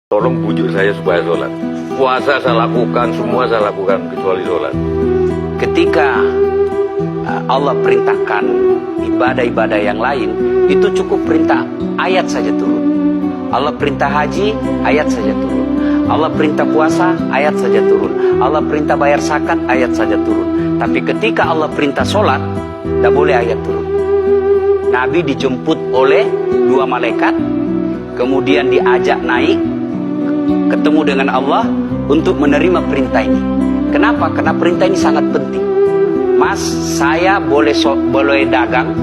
Tolong bujuk saya supaya sholat. Puasa saya lakukan, semua saya lakukan kecuali sholat. Ketika Allah perintahkan ibadah-ibadah yang lain, itu cukup perintah ayat saja turun. Allah perintah haji, ayat saja turun. Allah perintah puasa, ayat saja turun. Allah perintah bayar zakat, ayat saja turun. Tapi ketika Allah perintah sholat, tidak boleh ayat turun. Nabi dijemput oleh dua malaikat, kemudian diajak naik, ketemu dengan Allah untuk menerima perintah ini. Kenapa? Karena perintah ini sangat penting. Mas, saya boleh dagang,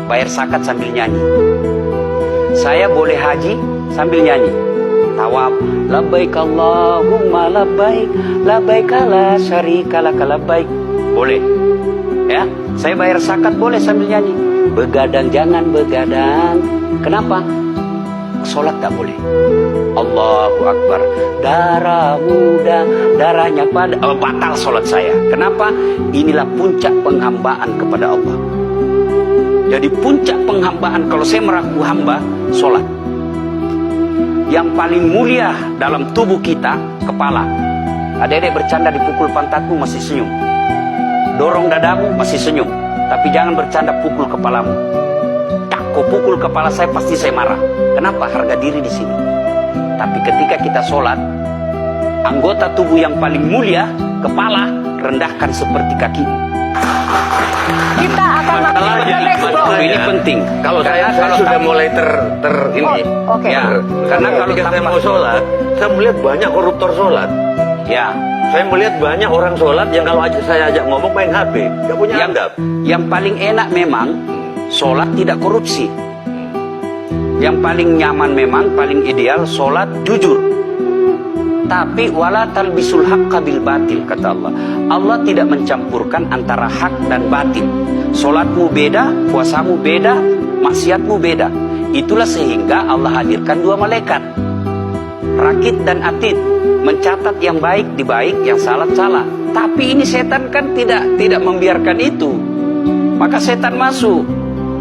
bayar zakat sambil nyanyi. Saya boleh haji sambil nyanyi. Tawaf, labbaik Allahumma labbaik, labbaik la syarika lak labbaik. Boleh. Ya, saya bayar zakat boleh sambil nyanyi. Begadang jangan begadang. Kenapa? Sholat tak boleh. Allahu Akbar. Darah muda, darahnya pada batal sholat saya. Kenapa? Inilah puncak penghambaan kepada Allah. Jadi puncak penghambaan kalau saya meraku hamba, sholat. Yang paling mulia dalam tubuh kita, kepala. Adik-adik bercanda dipukul pantatmu masih senyum. Dorong dadamu masih senyum. Tapi jangan bercanda pukul kepalamu. Kau pukul kepala saya pasti saya marah. Kenapa? Harga diri di sini. Tapi ketika kita sholat, anggota tubuh yang paling mulia, kepala, rendahkan seperti kaki. Kita akan melakukan ini penting. Kalau saya sudah mulai ini. Oke. Ya, karena kalau ketika saya mau sholat, saya melihat banyak koruptor sholat. Ya, Saya melihat banyak orang sholat yang kalau saya ajak ngomong main HP, nggak punya adab. yang paling enak memang sholat tidak korupsi. Yang paling nyaman memang, paling ideal sholat jujur. Tapi wala talbisul haqqa bil batil, kata Allah. Allah tidak mencampurkan antara hak dan batil. Sholatmu beda, puasamu beda, maksiatmu beda. Itulah sehingga Allah hadirkan dua malaikat, Rakit dan Atid, mencatat yang baik di baik, yang salah salah. Tapi ini setan kan tidak membiarkan itu. Maka setan masuk.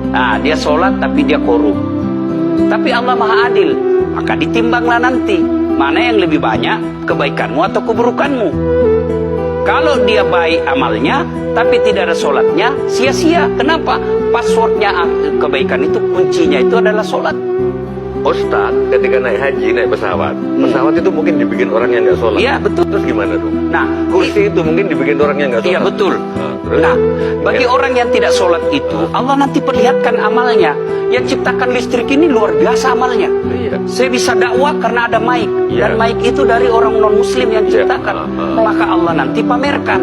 Nah, dia sholat tapi dia korup. Tapi Allah Maha Adil. Maka ditimbanglah nanti mana yang lebih banyak, kebaikanmu atau keburukanmu. Kalau dia baik amalnya tapi tidak ada sholatnya, sia-sia. Kenapa? Passwordnya kebaikan itu, kuncinya itu adalah sholat. Ustaz, ketika naik haji, naik pesawat, pesawat itu mungkin dibikin orang yang nggak sholat. Iya, betul. Terus gimana tuh? Nah, Kursi itu mungkin dibikin orang yang nggak sholat. iya betul. Terus? Nah, bagi orang yang tidak sholat itu, Allah nanti perlihatkan amalnya. Yang ciptakan listrik ini luar biasa amalnya. Iya. Saya bisa dakwah karena ada mic. Iya. Dan mic itu dari orang non-muslim yang ciptakan. Maka Allah nanti pamerkan.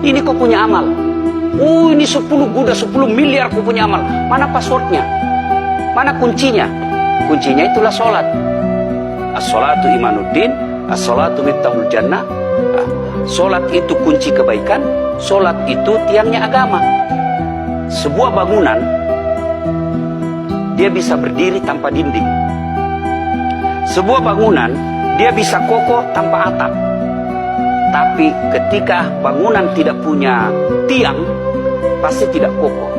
Ini kau punya amal. Ini 10 kuda, 10 miliar kau punya amal. Mana passwordnya? Mana kuncinya? Kuncinya itulah sholat. As-sholatu imanuddin, as-sholatu miftahul jannah. Sholat itu kunci kebaikan, sholat itu tiangnya agama. Sebuah bangunan, dia bisa berdiri tanpa dinding. Sebuah bangunan, dia bisa kokoh tanpa atap. Tapi ketika bangunan tidak punya tiang, pasti tidak kokoh.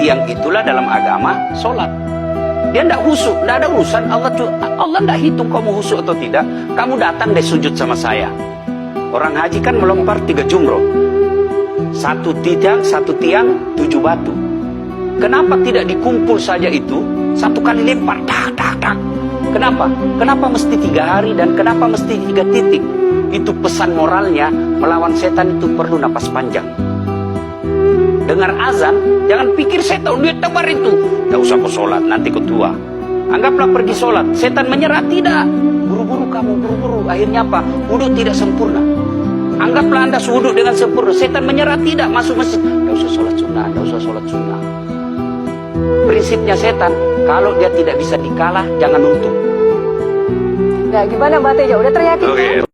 Tiang itulah dalam agama sholat. Dia tidak husuk, tidak ada urusan. Allah tidak hitung kamu husuk atau tidak. Kamu datang deh sujud sama saya. Orang haji kan melempar 3 jumroh. 1 tiang, 7 batu. Kenapa tidak dikumpul saja itu? 1 kali lempar, dak, dak, dak. Kenapa? Kenapa mesti 3 hari dan kenapa mesti 3 titik? Itu pesan moralnya, melawan setan itu perlu napas panjang. Dengar azan, jangan pikir saya tahu duit tebar itu. Tidak usah kau sholat, nanti kau tua. Anggaplah pergi sholat. Setan menyerah, tidak. Buru-buru kamu, buru-buru. Akhirnya apa? Wudhu tidak sempurna. Anggaplah anda wudhu dengan sempurna. Setan menyerah, tidak. Masuk masjid. Tidak usah sholat sunnah, tidak usah sholat sunnah. Prinsipnya setan, kalau dia tidak bisa dikalah, jangan untung. Ya, gimana Mbak Teja? Udah teryakin? Oke.